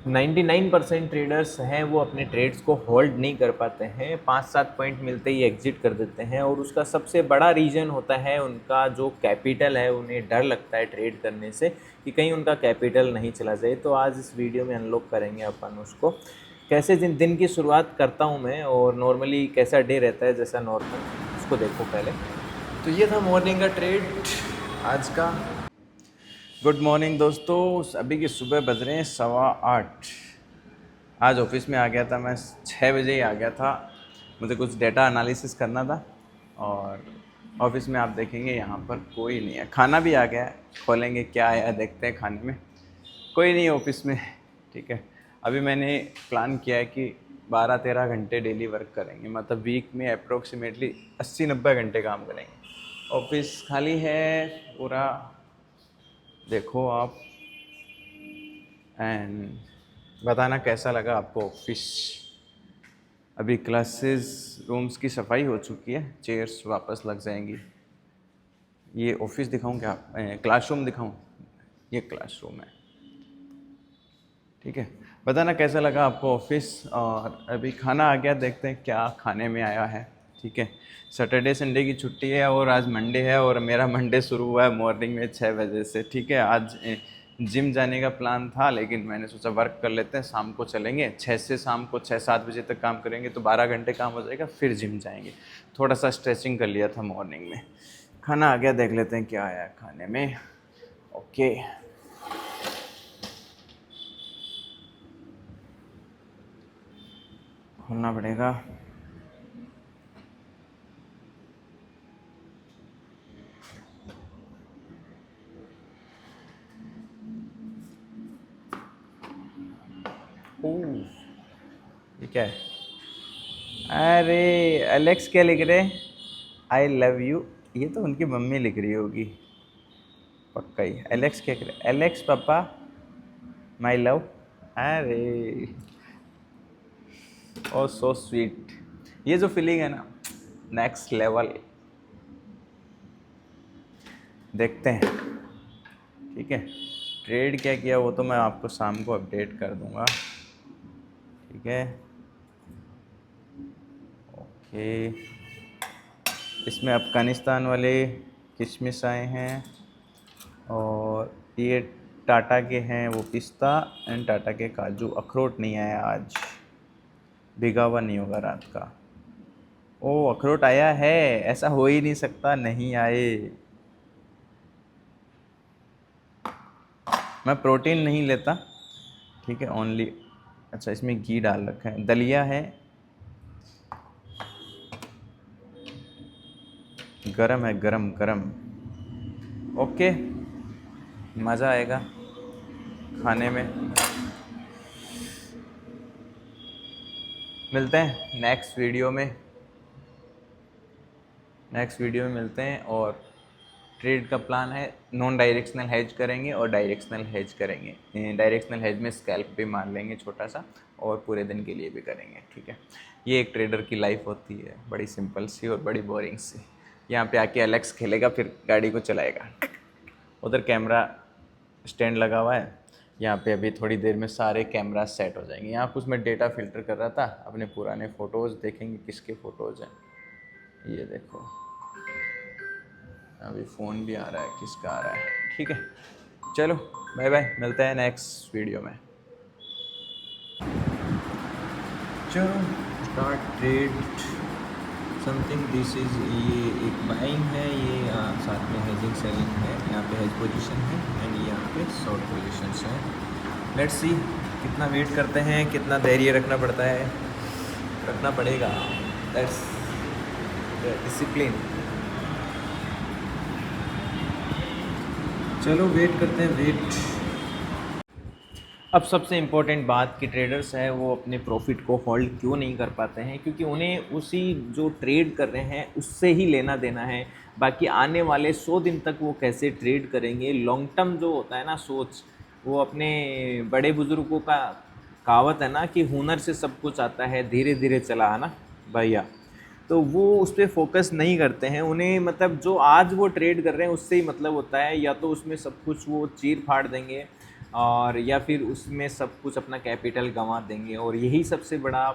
99% traders हैं वो अपने ट्रेड्स को होल्ड नहीं कर पाते हैं, 5-7 पॉइंट मिलते ही एग्जिट कर देते हैं। और उसका सबसे बड़ा रीज़न होता है उनका जो कैपिटल है। उन्हें डर लगता है ट्रेड करने से कि कहीं उनका कैपिटल नहीं चला जाए। तो आज इस वीडियो में अनलॉक करेंगे अपन उसको, कैसे दिन की शुरुआत करता हूँ मैं और नॉर्मली कैसा डे रहता है जैसा नॉर्मल, उसको देखो पहले। तो ये था मॉर्निंग का ट्रेड आज का। गुड मॉर्निंग दोस्तों, अभी की सुबह बज रहे हैं 8:15। आज ऑफिस में आ गया था मैं, 6 बजे ही आ गया था। मुझे कुछ डेटा एनालिसिस करना था और ऑफिस में आप देखेंगे यहाँ पर कोई नहीं है। खाना भी आ गया है, खोलेंगे क्या आया देखते हैं खाने में। कोई नहीं ऑफिस में, ठीक है। अभी मैंने प्लान किया है कि 12-13 घंटे डेली वर्क करेंगे, मतलब वीक में अप्रोक्सीमेटली 80-90 घंटे काम करेंगे। ऑफिस खाली है पूरा, देखो आप, एंड बताना कैसा लगा आपको ऑफिस। अभी क्लासेस रूम्स की सफाई हो चुकी है, चेयर्स वापस लग जाएंगी। ये ऑफिस दिखाऊं क्या, क्लासरूम दिखाऊं? ये क्लासरूम है, ठीक है। बताना कैसा लगा आपको ऑफिस। और अभी खाना आ गया, देखते हैं क्या खाने में आया है, ठीक है। सैटरडे संडे की छुट्टी है और आज मंडे है और मेरा मंडे शुरू हुआ है मॉर्निंग में 6 बजे से, ठीक है। आज जिम जाने का प्लान था लेकिन मैंने सोचा वर्क कर लेते हैं, शाम को चलेंगे 6 से शाम को 6-7 बजे तक काम करेंगे तो 12 घंटे काम हो जाएगा, फिर जिम जाएंगे। थोड़ा सा स्ट्रेचिंग कर लिया था मॉर्निंग में। खाना आ गया, देख लेते हैं क्या आया खाने में। ओके, खोलना पड़ेगा। ओह, ये क्या है? अरे एलेक्स क्या लिख रहे? I love you. ये तो उनकी मम्मी लिख रही होगी पक्का ही। एलेक्स क्या कह रहे? एलेक्स पापा माई लव। अरे ओ सो स्वीट। ये जो फीलिंग है ना, नेक्स्ट लेवल। देखते हैं, ठीक है। ट्रेड क्या किया वो तो मैं आपको शाम को अपडेट कर दूंगा, ठीक है। ओके, इसमें अफगानिस्तान वाले किशमिश आए हैं और ये टाटा के हैं वो पिस्ता, एंड टाटा के काजू। अखरोट नहीं आया आज, भिगा हुआ नहीं होगा रात का। ओ अखरोट आया है, ऐसा हो ही नहीं सकता नहीं आए। मैं प्रोटीन नहीं लेता, ठीक है, ओनली। अच्छा, इसमें घी डाल रखा है, दलिया है, गरम है, गरम गरम। ओके, मज़ा आएगा खाने में। मिलते हैं नेक्स्ट वीडियो में, मिलते हैं। और ट्रेड का प्लान है, नॉन डायरेक्शनल हेज करेंगे और डायरेक्शनल हेज करेंगे। डायरेक्शनल हेज में स्कैल्प भी मार लेंगे छोटा सा, और पूरे दिन के लिए भी करेंगे, ठीक है। ये एक ट्रेडर की लाइफ होती है, बड़ी सिंपल सी और बड़ी बोरिंग सी। यहाँ पे आके एलेक्स खेलेगा, फिर गाड़ी को चलाएगा। उधर कैमरा स्टैंड लगा हुआ है, यहाँ पे अभी थोड़ी देर में सारे कैमरा सेट हो जाएंगे। यहाँ कुछ मैं डेटा फिल्टर कर रहा था, अपने पुराने फ़ोटोज़ देखेंगे किसके फ़ोटोज़ हैं। ये देखो, अभी फ़ोन भी आ रहा है, किसका आ रहा है, ठीक है। चलो बाय बाय, मिलते हैं नेक्स्ट वीडियो में। चलो start trade something. This is, ये एक बाइंग है, ये साथ में हेजिंग सेलिंग है। यहाँ पे हेज पोजीशन है एंड यहाँ पे शॉर्ट पोजीशंस हैं। लेट्स सी कितना वेट करते हैं, कितना धैर्य रखना पड़ता है, रखना पड़ेगा। That's discipline. चलो वेट करते हैं, वेट। अब सबसे इम्पोर्टेंट बात कि ट्रेडर्स है वो अपने प्रॉफिट को होल्ड क्यों नहीं कर पाते हैं, क्योंकि उन्हें उसी जो ट्रेड कर रहे हैं उससे ही लेना देना है। बाकी आने वाले 100 दिन तक वो कैसे ट्रेड करेंगे, लॉन्ग टर्म जो होता है ना सोच, वो अपने बड़े बुजुर्गों का कहावत है ना कि हुनर से सब कुछ आता है, धीरे धीरे चला, है ना भैया। तो वो उस पर फोकस नहीं करते हैं। उन्हें मतलब जो आज वो ट्रेड कर रहे हैं उससे ही मतलब होता है, या तो उसमें सब कुछ वो चीर फाड़ देंगे और या फिर उसमें सब कुछ अपना कैपिटल गंवा देंगे। और यही सबसे बड़ा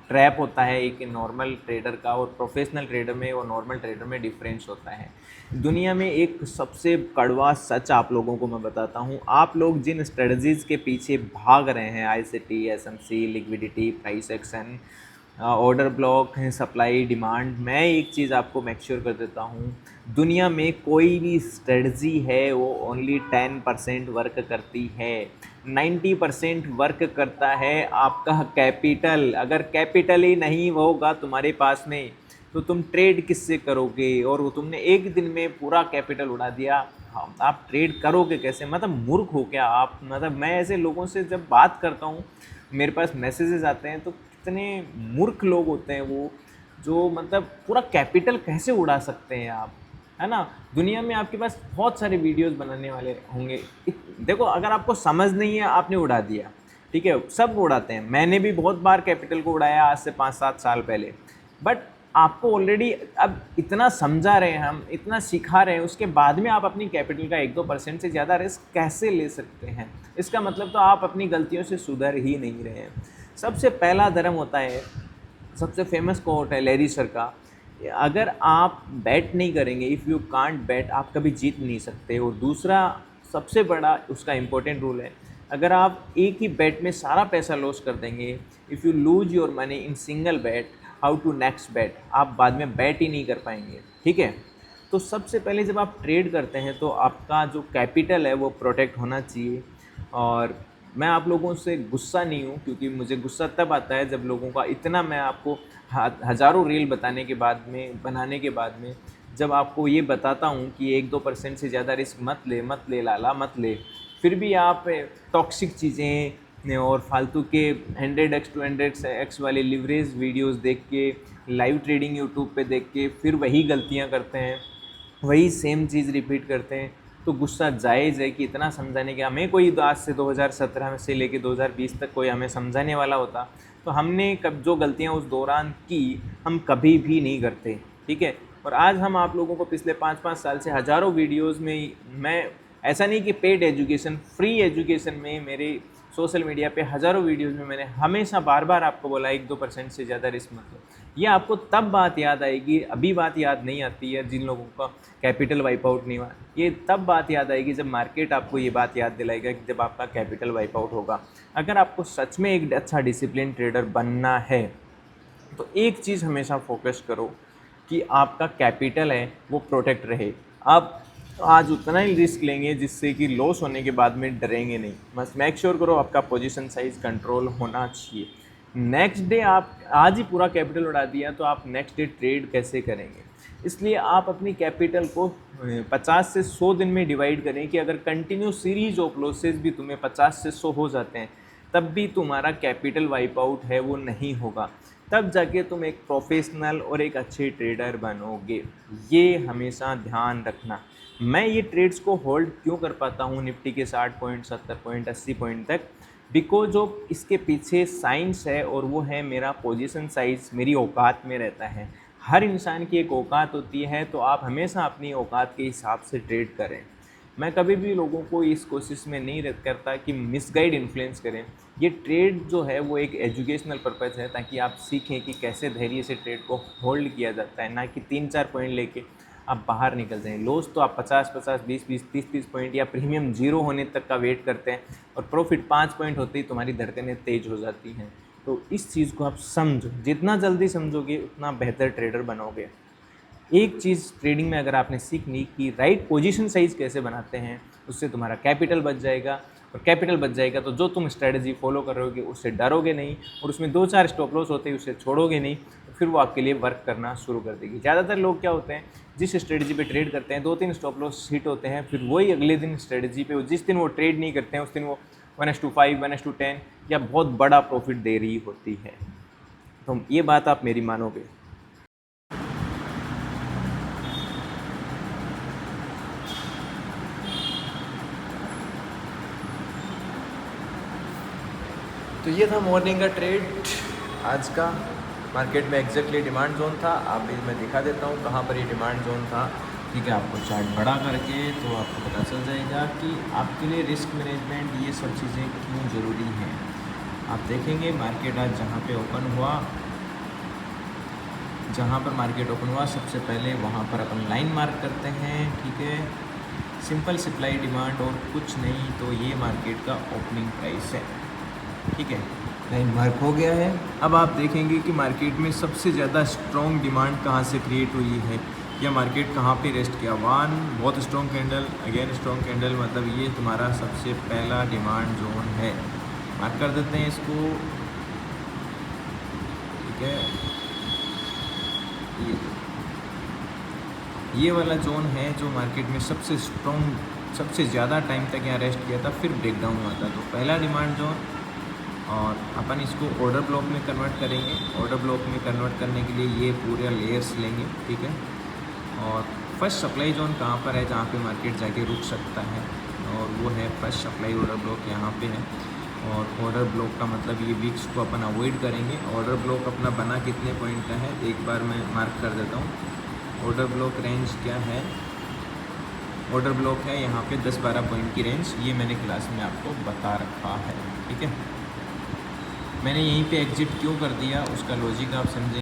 ट्रैप होता है एक नॉर्मल ट्रेडर का और प्रोफेशनल ट्रेडर में और नॉर्मल ट्रेडर में डिफरेंस होता है। दुनिया में एक सबसे कड़वा सच आप लोगों को मैं बताता हूँ, आप लोग जिन स्ट्रेटजीज़ के पीछे भाग रहे हैं, ICT, SMC, liquidity, price action, order block, supply demand, मैं एक चीज़ आपको मेक श्योर कर देता हूँ, दुनिया में कोई भी स्ट्रेटजी है वो ओनली 10% वर्क करती है। 90% वर्क करता है आपका कैपिटल। अगर कैपिटल ही नहीं होगा तुम्हारे पास में तो तुम ट्रेड किससे करोगे? और वो तुमने एक दिन में पूरा कैपिटल उड़ा दिया, हाँ, आप ट्रेड करोगे कैसे? मतलब मूर्ख हो क्या आप? मतलब मैं ऐसे लोगों से जब बात करता हूँ, मेरे पास मैसेजेस आते हैं, तो कितने मूर्ख लोग होते हैं वो, जो मतलब पूरा कैपिटल कैसे उड़ा सकते हैं आप, है ना? दुनिया में आपके पास बहुत सारे वीडियोस बनाने वाले होंगे। देखो, अगर आपको समझ नहीं है, आपने उड़ा दिया, ठीक है, सब उड़ाते हैं, मैंने भी बहुत बार कैपिटल को उड़ाया आज से 5-7 साल पहले। बट आपको ऑलरेडी अब इतना समझा रहे हैं हम, इतना सिखा रहे हैं, उसके बाद में आप अपनी कैपिटल का 1-2% से ज़्यादा रिस्क कैसे ले सकते हैं? इसका मतलब तो आप अपनी गलतियों से सुधर ही नहीं रहे हैं। सबसे पहला धर्म होता है, सबसे फेमस कोट है लैरी सर का, अगर आप बैट नहीं करेंगे, इफ़ यू कांट बैट, आप कभी जीत नहीं सकते। और दूसरा सबसे बड़ा उसका इम्पोर्टेंट रूल है, अगर आप एक ही बैट में सारा पैसा लॉस कर देंगे, if you lose your money in single bet, how to next bet, आप बाद में बैट ही नहीं कर पाएंगे, ठीक है? तो सबसे पहले जब आप ट्रेड करते हैं तो आपका जो कैपिटल है वो प्रोटेक्ट होना चाहिए। और मैं आप लोगों से गुस्सा नहीं हूँ, क्योंकि मुझे गुस्सा तब आता है जब लोगों का इतना, मैं आपको हज़ारों रील बताने के बाद में, बनाने के बाद में, जब आपको ये बताता हूँ कि 1-2% से ज़्यादा रिस्क मत ले लाला, मत ले, फिर भी आप टॉक्सिक चीज़ें और फालतू के 100x 200x वाले लिवरेज वीडियोस देख के, लाइव ट्रेडिंग यूट्यूब पे देख के फिर वही गलतियाँ करते हैं, वही सेम चीज़ रिपीट करते हैं। तो गुस्सा जायज़ है कि इतना समझाने के, हमें कोई आज से 2017 से लेके 2020 तक कोई हमें समझाने वाला होता तो हमने कब जो गलतियाँ उस दौरान की हम कभी भी नहीं करते, ठीक है? और आज हम आप लोगों को पिछले 5-5 साल से हज़ारों वीडियोस में, मैं ऐसा नहीं कि पेड एजुकेशन, फ्री एजुकेशन में मेरे सोशल मीडिया पे हज़ारों वीडियोस में मैंने हमेशा बार बार आपको बोला 1-2% से ज़्यादा रिस्क मत लो। ये आपको तब बात याद आएगी, अभी बात याद नहीं आती है जिन लोगों का कैपिटल वाइप आउट नहीं हुआ, ये तब बात याद आएगी जब मार्केट आपको ये बात याद दिलाएगा कि जब आपका कैपिटल वाइप आउट होगा। अगर आपको सच में एक अच्छा डिसिप्लिन ट्रेडर बनना है तो एक चीज़ हमेशा फोकस करो कि आपका कैपिटल है वो प्रोटेक्ट रहे। आप आज उतना ही रिस्क लेंगे जिससे कि लॉस होने के बाद में डरेंगे नहीं। बस मेक श्योर करो आपका पोजीशन साइज कंट्रोल होना चाहिए। नेक्स्ट डे आप आज ही पूरा कैपिटल उड़ा दिया तो आप नेक्स्ट डे ट्रेड कैसे करेंगे? इसलिए आप अपनी कैपिटल को 50 से 100 दिन में डिवाइड करें कि अगर कंटिन्यू सीरीज ऑफ लॉसेज भी तुम्हें 50 से 100 हो जाते हैं तब भी तुम्हारा कैपिटल वाइप आउट है वो नहीं होगा, तब जाके तुम एक प्रोफेशनल और एक अच्छे ट्रेडर बनोगे। ये हमेशा ध्यान रखना। मैं ये ट्रेड्स को होल्ड क्यों कर पाता हूँ निफ्टी के 60 पॉइंट, 70 पॉइंट, 80 पॉइंट तक? बिकॉज जो इसके पीछे साइंस है और वो है मेरा पोजीशन साइज मेरी औकात में रहता है। हर इंसान की एक औकात होती है, तो आप हमेशा अपनी औकात के हिसाब से ट्रेड करें। मैं कभी भी लोगों को इस कोशिश में नहीं करता कि मिसगाइड इन्फ्लुएंस करें। ये ट्रेड जो है वो एक एजुकेशनल पर्पज़ है, ताकि आप सीखें कि कैसे धैर्य से ट्रेड को होल्ड किया जाता है, ना कि 3-4 पॉइंट लेके आप बाहर निकल जाएँ। लॉस तो आप 50-50, 20-20, 30-30 पॉइंट या प्रीमियम 0 होने तक का वेट करते हैं और प्रॉफिट 5 पॉइंट होते ही तुम्हारी धड़कनें तेज़ हो जाती हैं। तो इस चीज़ को आप समझो, जितना जल्दी समझोगे उतना बेहतर ट्रेडर बनोगे। एक चीज़ ट्रेडिंग में अगर आपने सीख ली कि राइट पोजीशन साइज कैसे बनाते हैं, उससे तुम्हारा कैपिटल बच जाएगा, और कैपिटल बच जाएगा तो जो तुम स्ट्रेटजी फॉलो करोगे उससे डरोगे नहीं, और उसमें 2-4 स्टॉप लॉस होते हैं उसे छोड़ोगे नहीं, तो फिर वो आपके लिए वर्क करना शुरू कर देगी। ज़्यादातर लोग क्या होते हैं, जिस स्ट्रेटजी पे ट्रेड करते हैं 2-3 स्टॉप लॉस हिट होते हैं, फिर वही अगले दिन स्ट्रेटजी पे जिस दिन वो ट्रेड नहीं करते हैं उस दिन वो 1:5, 1:10 या बहुत बड़ा प्रॉफिट दे रही होती है। तो ये बात आप मेरी मानोगे। तो ये था मॉर्निंग का ट्रेड आज का। मार्केट में एग्जैक्टली डिमांड जोन था, आप भी मैं दिखा देता हूँ कहाँ पर ये डिमांड जोन था। ठीक है, आपको चार्ट बड़ा करके तो आपको पता चल जाएगा कि आपके लिए रिस्क मैनेजमेंट ये सब चीज़ें क्यों ज़रूरी हैं। आप देखेंगे मार्केट आज जहाँ पर मार्केट ओपन हुआ सबसे पहले वहाँ पर अपन लाइन मार्क करते हैं। ठीक है, सिंपल सप्लाई डिमांड और कुछ नहीं, तो ये मार्केट का ओपनिंग प्राइस है। ठीक है, लाइन मार्क हो गया है। अब आप देखेंगे कि मार्केट में सबसे ज़्यादा स्ट्रॉन्ग डिमांड कहाँ से क्रिएट हुई है, या मार्केट कहाँ पे रेस्ट किया। वन बहुत strong candle, again strong candle, मतलब ये तुम्हारा सबसे पहला डिमांड जोन है। मार्क कर देते हैं इसको। ठीक है, ये वाला जोन है जो मार्केट में सबसे स्ट्रॉन्ग, सबसे ज़्यादा टाइम तक यहाँ रेस्ट किया था, फिर ब्रेकडाउन हुआ था। तो पहला डिमांड जोन, और अपन इसको ऑर्डर ब्लॉक में कन्वर्ट करेंगे। ऑर्डर ब्लॉक में कन्वर्ट करने के लिए ये पूरे लेयर्स लेंगे। ठीक है, और फर्स्ट सप्लाई जोन कहाँ पर है जहाँ पे मार्केट जाके रुक सकता है, और वो है फर्स्ट सप्लाई ऑर्डर ब्लॉक यहाँ पे है। और ऑर्डर ब्लॉक का मतलब ये वीक्स को अपन अवॉइड करेंगे। ऑर्डर ब्लॉक अपना बना कितने पॉइंट का है एक बार मैं मार्क कर देता हूँ। ऑर्डर ब्लॉक रेंज क्या है, ऑर्डर ब्लॉक है यहाँ पे 10-12 पॉइंट की रेंज, ये मैंने क्लास में आपको बता रखा है। ठीक है, मैंने यहीं पे एग्जिट क्यों कर दिया उसका लॉजिक आप समझें।